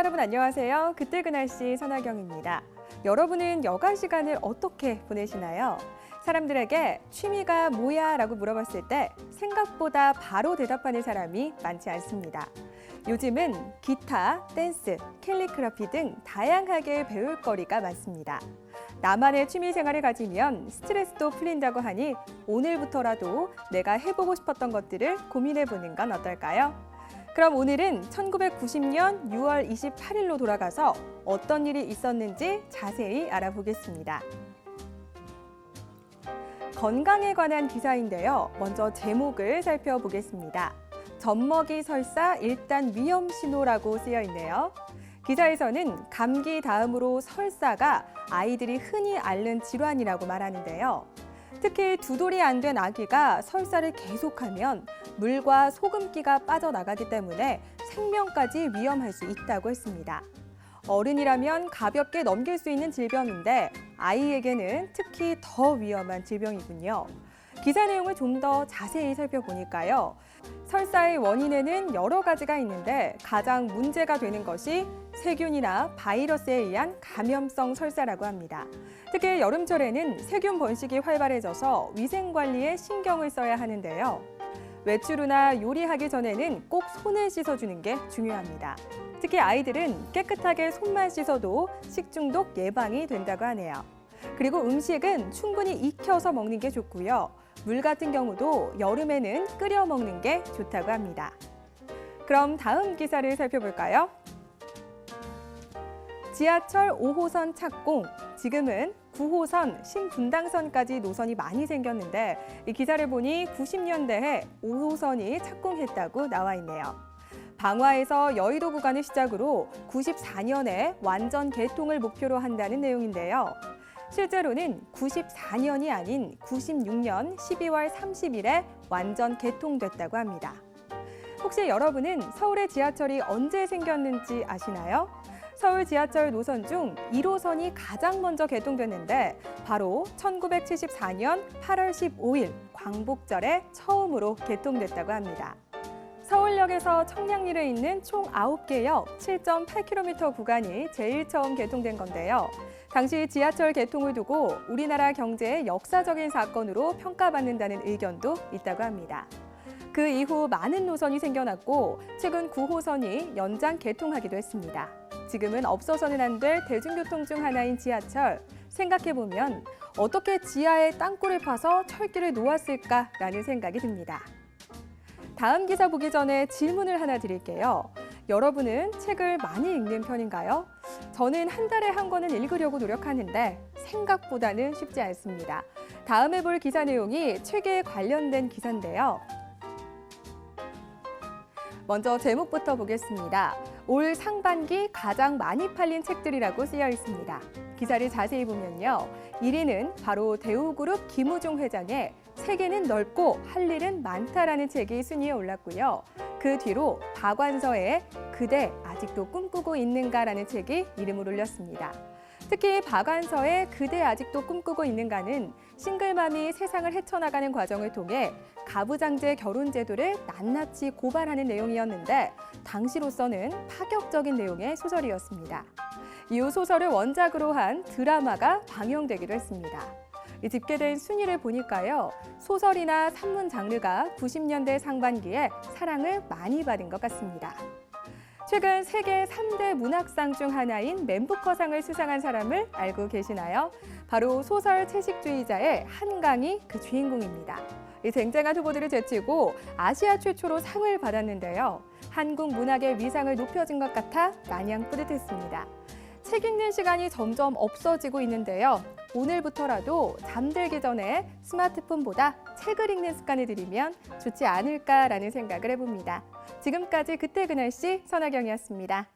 여러분 안녕하세요. 그때 그 날씨 선하경입니다. 여러분은 여가 시간을 어떻게 보내시나요? 사람들에게 취미가 뭐야? 라고 물어봤을 때 생각보다 바로 대답하는 사람이 많지 않습니다. 요즘은 기타, 댄스, 캘리그라피 등 다양하게 배울 거리가 많습니다. 나만의 취미 생활을 가지면 스트레스도 풀린다고 하니 오늘부터라도 내가 해보고 싶었던 것들을 고민해보는 건 어떨까요? 그럼 오늘은 1990년 6월 28일로 돌아가서 어떤 일이 있었는지 자세히 알아보겠습니다. 건강에 관한 기사인데요. 먼저 제목을 살펴보겠습니다. 젖먹이 설사 일단 위험 신호라고 쓰여 있네요. 기사에서는 감기 다음으로 설사가 아이들이 흔히 앓는 질환이라고 말하는데요. 특히 2돌이 안 된 아기가 설사를 계속하면 물과 소금기가 빠져나가기 때문에 생명까지 위험할 수 있다고 했습니다. 어른이라면 가볍게 넘길 수 있는 질병인데 아이에게는 특히 더 위험한 질병이군요. 기사 내용을 좀 더 자세히 살펴보니까요. 설사의 원인에는 여러 가지가 있는데 가장 문제가 되는 것이 세균이나 바이러스에 의한 감염성 설사라고 합니다. 특히 여름철에는 세균 번식이 활발해져서 위생 관리에 신경을 써야 하는데요. 외출 후나 요리하기 전에는 꼭 손을 씻어주는 게 중요합니다. 특히 아이들은 깨끗하게 손만 씻어도 식중독 예방이 된다고 하네요. 그리고 음식은 충분히 익혀서 먹는 게 좋고요. 물 같은 경우도 여름에는 끓여 먹는 게 좋다고 합니다. 그럼 다음 기사를 살펴볼까요? 지하철 5호선 착공, 지금은 9호선 신분당선까지 노선이 많이 생겼는데 이 기사를 보니 90년대에 5호선이 착공했다고 나와 있네요. 방화에서 여의도 구간을 시작으로 94년에 완전 개통을 목표로 한다는 내용인데요. 실제로는 94년이 아닌 96년 12월 30일에 완전 개통됐다고 합니다. 혹시 여러분은 서울의 지하철이 언제 생겼는지 아시나요? 서울 지하철 노선 중 1호선이 가장 먼저 개통됐는데 바로 1974년 8월 15일 광복절에 처음으로 개통됐다고 합니다. 서울역에서 청량리를 잇는 총 9개 역 7.8km 구간이 제일 처음 개통된 건데요. 당시 지하철 개통을 두고 우리나라 경제의 역사적인 사건으로 평가받는다는 의견도 있다고 합니다. 그 이후 많은 노선이 생겨났고 최근 9호선이 연장 개통하기도 했습니다. 지금은 없어서는 안 될 대중교통 중 하나인 지하철. 생각해보면 어떻게 지하에 땅굴을 파서 철길을 놓았을까라는 생각이 듭니다. 다음 기사 보기 전에 질문을 하나 드릴게요. 여러분은 책을 많이 읽는 편인가요? 저는 한 달에 한 권은 읽으려고 노력하는데 생각보다는 쉽지 않습니다. 다음에 볼 기사 내용이 책에 관련된 기사인데요. 먼저 제목부터 보겠습니다. 올 상반기 가장 많이 팔린 책들이라고 쓰여 있습니다. 기사를 자세히 보면요. 1위는 바로 대우그룹 김우중 회장의 세계는 넓고 할 일은 많다라는 책이 순위에 올랐고요. 그 뒤로 박완서의 그대 아직도 꿈꾸고 있는가라는 책이 이름을 올렸습니다. 특히 박완서의 그대 아직도 꿈꾸고 있는가는 싱글맘이 세상을 헤쳐나가는 과정을 통해 가부장제 결혼 제도를 낱낱이 고발하는 내용이었는데 당시로서는 파격적인 내용의 소설이었습니다. 이후 소설을 원작으로 한 드라마가 방영되기도 했습니다. 이 집계된 순위를 보니까요. 소설이나 산문 장르가 90년대 상반기에 사랑을 많이 받은 것 같습니다. 최근 세계 3대 문학상 중 하나인 맨부커상을 수상한 사람을 알고 계시나요? 바로 소설 채식주의자의 한강이 그 주인공입니다. 이 쟁쟁한 후보들을 제치고 아시아 최초로 상을 받았는데요. 한국 문학의 위상을 높여준 것 같아 마냥 뿌듯했습니다. 책 읽는 시간이 점점 없어지고 있는데요. 오늘부터라도 잠들기 전에 스마트폰보다 책을 읽는 습관을 들이면 좋지 않을까라는 생각을 해봅니다. 지금까지 그때 그 날씨 선하경이었습니다.